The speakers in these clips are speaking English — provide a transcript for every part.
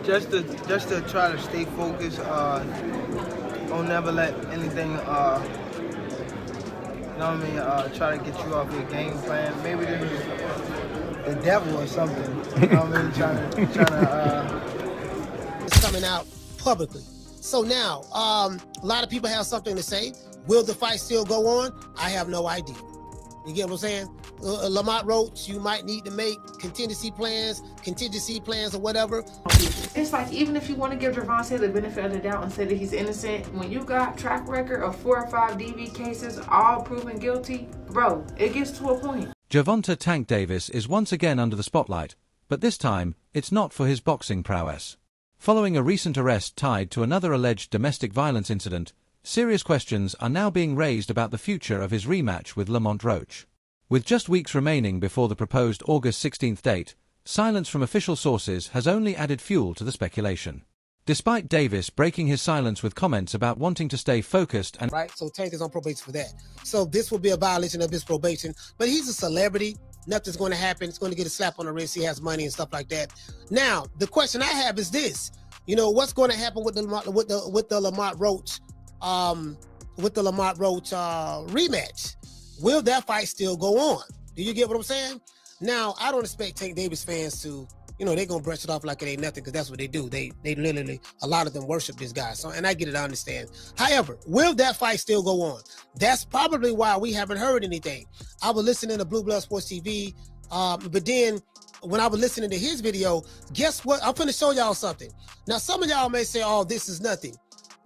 Just to try to stay focused. Don't never let anything try to get you off your game plan. Maybe this is the devil or something. You know what I mean? Trying to It's coming out publicly. So now, a lot of people have something to say. Will the fight still go on? I have no idea. You get what I'm saying? Lamont Roach, you might need to make contingency plans or whatever. It's like, even if you want to give Gervonta the benefit of the doubt and say that he's innocent, when you got track record of 4 or 5 DV cases, all proven guilty, bro, it gets to a point. Gervonta "Tank" Davis is once again under the spotlight, but this time, it's not for his boxing prowess. Following a recent arrest tied to another alleged domestic violence incident, serious questions are now being raised about the future of his rematch with Lamont Roach. With just weeks remaining before the proposed August 16th date, silence from official sources has only added fuel to the speculation. Despite Davis breaking his silence with comments about wanting to stay focused and right, so Tank is on probation for that. So this will be a violation of his probation, but he's a celebrity. Nothing's going to happen. It's going to get a slap on the wrist. He has money and stuff like that. Now, the question I have is this: what's going to happen with the Lamont Roach rematch? Will that fight still go on? Do you get what I'm saying? Now, I don't expect Tank Davis fans to, they're going to brush it off like it ain't nothing, because that's what they do. They literally, a lot of them worship this guy. So, and I get it, I understand. However, will that fight still go on? That's probably why we haven't heard anything. I was listening to Blue Blood Sports TV, but then when I was listening to his video, guess what? I'm going to show y'all something. Now, some of y'all may say, oh, this is nothing.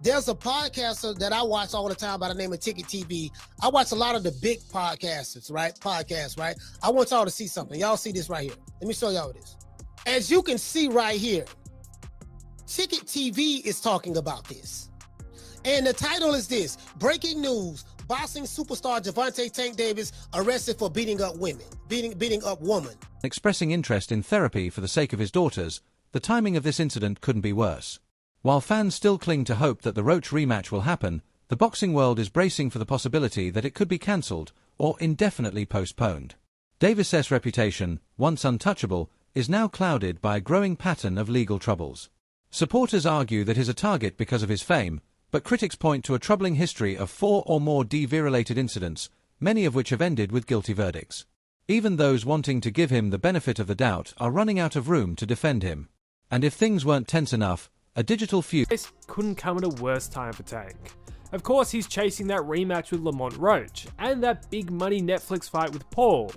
There's a podcaster that I watch all the time by the name of Ticket TV. I watch a lot of the big podcasters, right? Podcasts, right? I want y'all to see something. Y'all see this right here. Let me show y'all this. As you can see right here, Ticket TV is talking about this. And the title is this: Breaking News, Boxing Superstar Gervonta "Tank" Davis arrested for beating up women. Beating up woman. Expressing interest in therapy for the sake of his daughters, the timing of this incident couldn't be worse. While fans still cling to hope that the Roach rematch will happen, the boxing world is bracing for the possibility that it could be cancelled or indefinitely postponed. Davis's reputation, once untouchable, is now clouded by a growing pattern of legal troubles. Supporters argue that he's a target because of his fame, but critics point to a troubling history of 4 or more DV-related incidents, many of which have ended with guilty verdicts. Even those wanting to give him the benefit of the doubt are running out of room to defend him. And if things weren't tense enough, a digital feud This couldn't come at a worse time for Tank. Of course, he's chasing that rematch with Lamont Roach, and that big money Netflix fight with Paul.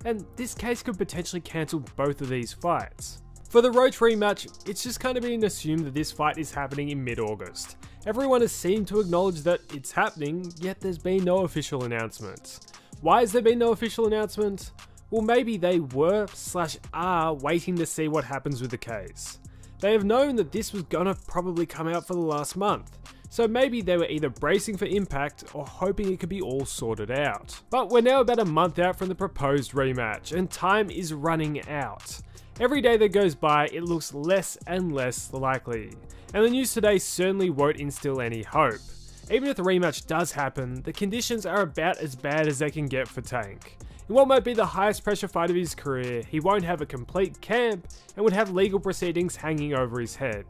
And this case could potentially cancel both of these fights. For the Roach rematch, it's just kind of been assumed that this fight is happening in mid-August. Everyone has seemed to acknowledge that it's happening, yet there's been no official announcement. Why has there been no official announcement? Well, maybe they were/are waiting to see what happens with the case. They have known that this was gonna probably come out for the last month, so maybe they were either bracing for impact or hoping it could be all sorted out. But we're now about a month out from the proposed rematch, and time is running out. Every day that goes by, it looks less and less likely, and the news today certainly won't instill any hope. Even if the rematch does happen, the conditions are about as bad as they can get for Tank. In what might be the highest pressure fight of his career, he won't have a complete camp and would have legal proceedings hanging over his head.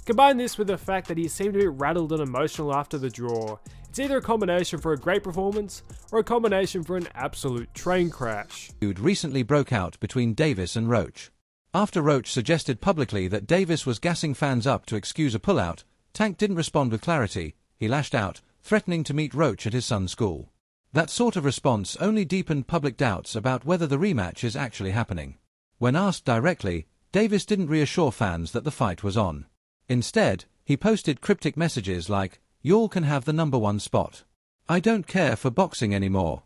Combine this with the fact that he seemed a bit rattled and emotional after the draw, it's either a combination for a great performance or a combination for an absolute train crash. Feud recently broke out between Davis and Roach. After Roach suggested publicly that Davis was gassing fans up to excuse a pullout, Tank didn't respond with clarity. He lashed out, threatening to meet Roach at his son's school. That sort of response only deepened public doubts about whether the rematch is actually happening. When asked directly, Davis didn't reassure fans that the fight was on. Instead, he posted cryptic messages like, "Y'all can have the #1 spot. I don't care for boxing anymore."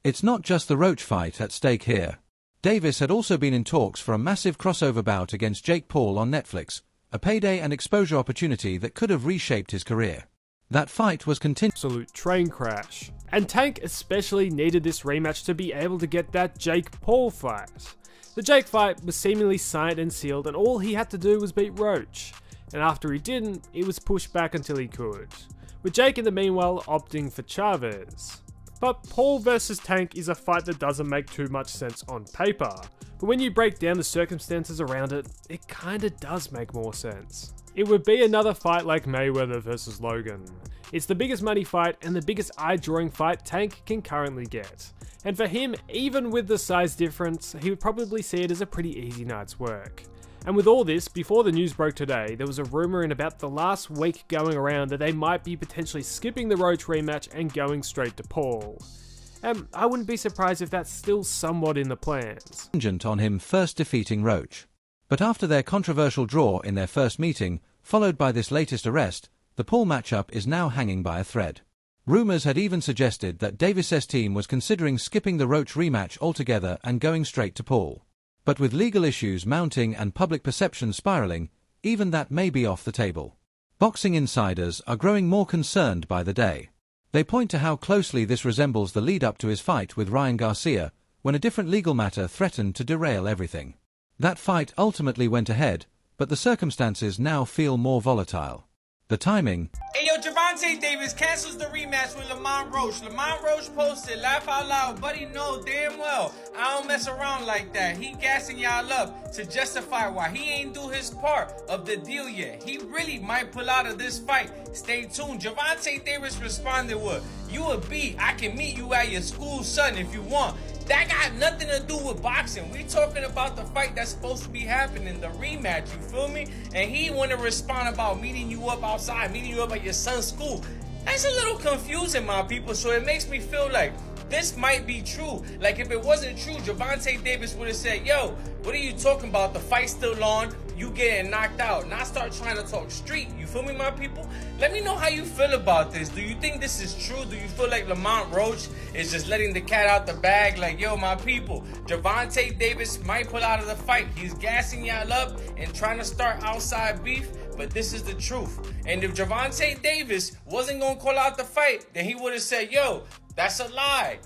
It's not just the Roach fight at stake here. Davis had also been in talks for a massive crossover bout against Jake Paul on Netflix, a payday and exposure opportunity that could have reshaped his career. That fight was absolute train crash. And Tank especially needed this rematch to be able to get that Jake Paul fight. The Jake fight was seemingly signed and sealed, and all he had to do was beat Roach. And after he didn't, it was pushed back until he could, with Jake in the meanwhile opting for Chavez. But Paul versus Tank is a fight that doesn't make too much sense on paper. But when you break down the circumstances around it, it kinda does make more sense. It would be another fight like Mayweather versus Logan. It's the biggest money fight and the biggest eye-drawing fight Tank can currently get. And for him, even with the size difference, he would probably see it as a pretty easy night's work. And with all this, before the news broke today, there was a rumour in about the last week going around that they might be potentially skipping the Roach rematch and going straight to Paul. I wouldn't be surprised if that's still somewhat in the plans. On him first defeating Roach. But after their controversial draw in their first meeting, followed by this latest arrest, the Paul matchup is now hanging by a thread. Rumours had even suggested that Davis's team was considering skipping the Roach rematch altogether and going straight to Paul. But with legal issues mounting and public perception spiralling, even that may be off the table. Boxing insiders are growing more concerned by the day. They point to how closely this resembles the lead-up to his fight with Ryan Garcia, when a different legal matter threatened to derail everything. That fight ultimately went ahead, but the circumstances now feel more volatile. The timing. Hey yo, Gervonta Davis cancels the rematch with Lamont Roach. Lamont Roach posted, laugh out loud, buddy, know damn well I don't mess around like that. He gassing y'all up to justify why he ain't do his part of the deal yet. He really might pull out of this fight. Stay tuned. Gervonta Davis responded with, you a B, I can meet you at your school, son, if you want. That got nothing to do with boxing. We talking about the fight that's supposed to be happening, the rematch, you feel me? And he want to respond about meeting you up outside, meeting you up at your son's school. That's a little confusing, my people, so it makes me feel like this might be true. Like, if it wasn't true, Gervonta Davis would have said, yo, what are you talking about? The fight's still on. You getting knocked out. Now start trying to talk street. You feel me, my people? Let me know how you feel about this. Do you think this is true? Do you feel like Lamont Roach is just letting the cat out the bag? Like, yo, my people, Gervonta Davis might pull out of the fight. He's gassing y'all up and trying to start outside beef. But this is the truth. And if Gervonta Davis wasn't going to call out the fight, then he would have said, yo, that's a lie.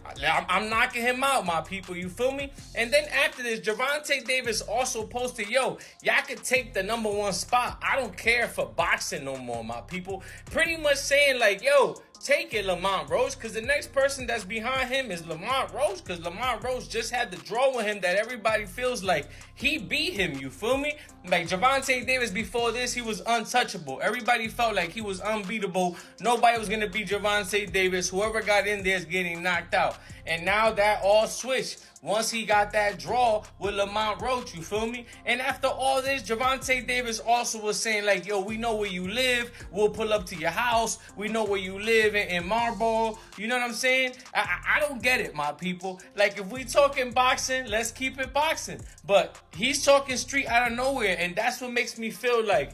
I'm knocking him out, my people. You feel me? And then after this, Gervonta Davis also posted, yo, y'all could take the #1 spot. I don't care for boxing no more, my people. Pretty much saying like, yo, take it, Lamont Roach, because the next person that's behind him is Lamont Roach, because Lamont Roach just had the draw with him that everybody feels like he beat him, you feel me? Like, Gervonta Davis before this, he was untouchable. Everybody felt like he was unbeatable. Nobody was going to beat Gervonta Davis. Whoever got in there is getting knocked out. And now that all switched once he got that draw with Lamont Roach, you feel me? And after all this, Gervonta Davis also was saying like, yo, we know where you live. We'll pull up to your house. We know where you live in Marlboro. You know what I'm saying? I don't get it, my people. Like, if we talking boxing, let's keep it boxing. But he's talking street out of nowhere, and that's what makes me feel like,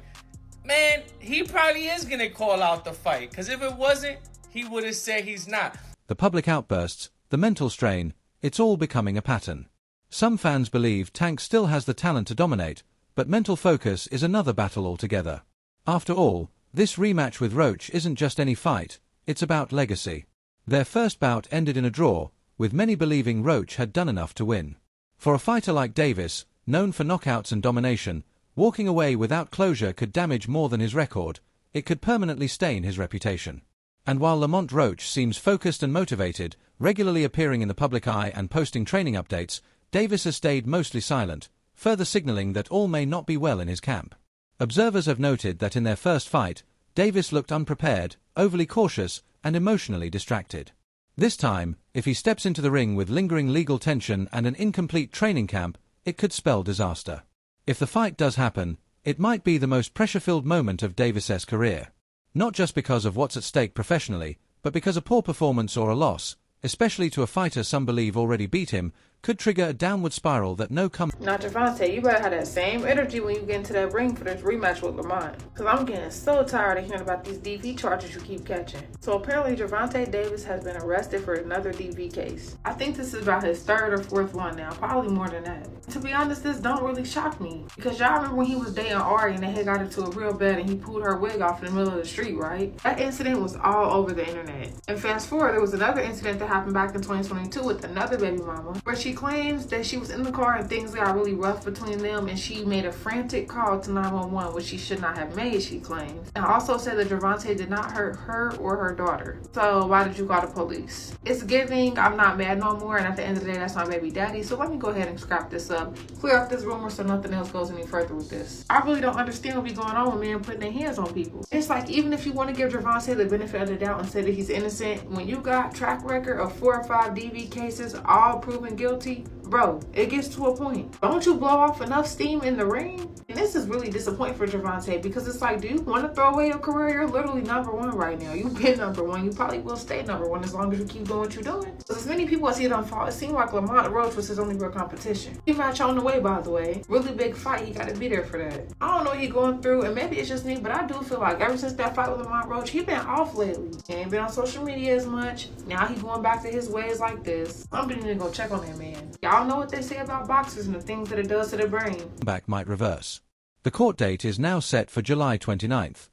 man, he probably is going to call out the fight. Because if it wasn't, he would have said he's not. The public outbursts, the mental strain, it's all becoming a pattern. Some fans believe Tank still has the talent to dominate, but mental focus is another battle altogether. After all, this rematch with Roach isn't just any fight, it's about legacy. Their first bout ended in a draw, with many believing Roach had done enough to win. For a fighter like Davis, known for knockouts and domination, walking away without closure could damage more than his record. It could permanently stain his reputation. And while Lamont Roach seems focused and motivated, regularly appearing in the public eye and posting training updates, Davis has stayed mostly silent, further signaling that all may not be well in his camp. Observers have noted that in their first fight, Davis looked unprepared, overly cautious, and emotionally distracted. This time, if he steps into the ring with lingering legal tension and an incomplete training camp, it could spell disaster. If the fight does happen, it might be the most pressure-filled moment of Davis's career. Not just because of what's at stake professionally, but because a poor performance or a loss, especially to a fighter some believe already beat him, could trigger a downward spiral that no Now, Gervonta, you better have that same energy when you get into that ring for this rematch with Lamont. Because I'm getting so tired of hearing about these DV charges you keep catching. So apparently, Gervonta Davis has been arrested for another DV case. I think this is about his 3rd or 4th one now, probably more than that. To be honest, this don't really shock me. Because y'all remember when he was dating Ari and they had got into a real bad and he pulled her wig off in the middle of the street, right? That incident was all over the internet. And fast forward, there was another incident that happened back in 2022 with another baby mama, where she she claims that she was in the car and things got really rough between them, and she made a frantic call to 911, which she should not have made, she claims. And also said that Gervonta did not hurt her or her daughter. So why did you call the police? It's giving I'm not mad no more, and at the end of the day, that's my baby daddy. So let me go ahead and scrap this up, clear up this rumor so nothing else goes any further with this. I really don't understand what be going on with men putting their hands on people. It's like, even if you want to give Gervonta the benefit of the doubt and say that he's innocent, when you got track record of 4 or 5 DV cases, all proven guilty, bro, it gets to a point. Don't you blow off enough steam in the ring? And this is really disappointing for Gervonta, because it's like, do you want to throw away your career? You're literally #1 right now. You've been #1. You probably will stay #1 as long as you keep doing what you're doing. So as many people as see it unfold, it seemed like Lamont Roach was his only real competition. Rematch on the way, by the way. Really big fight. He got to be there for that. I don't know what he's going through, and maybe it's just me, but I do feel like ever since that fight with Lamont Roach, he been off lately. He ain't been on social media as much. Now he going back to his ways like this. I'm gonna go check on that man. Y'all know what they say about boxers and the things that it does to the brain. Back might reverse. The court date is now set for July 29th.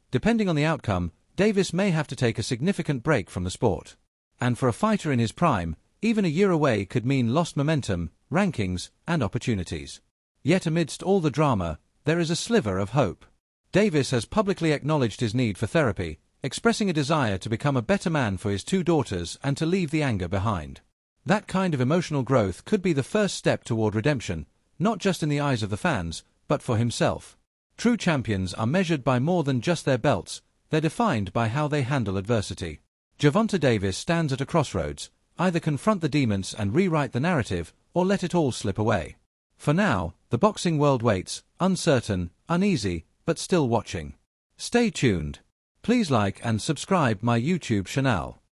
Depending on the outcome, Davis may have to take a significant break from the sport. And for a fighter in his prime, even a year away could mean lost momentum, rankings, and opportunities. Yet amidst all the drama, there is a sliver of hope. Davis has publicly acknowledged his need for therapy, expressing a desire to become a better man for his 2 daughters and to leave the anger behind. That kind of emotional growth could be the first step toward redemption, not just in the eyes of the fans, but for himself. True champions are measured by more than just their belts, they're defined by how they handle adversity. Gervonta Davis stands at a crossroads, either confront the demons and rewrite the narrative, or let it all slip away. For now, the boxing world waits, uncertain, uneasy, but still watching. Stay tuned. Please like and subscribe my YouTube channel.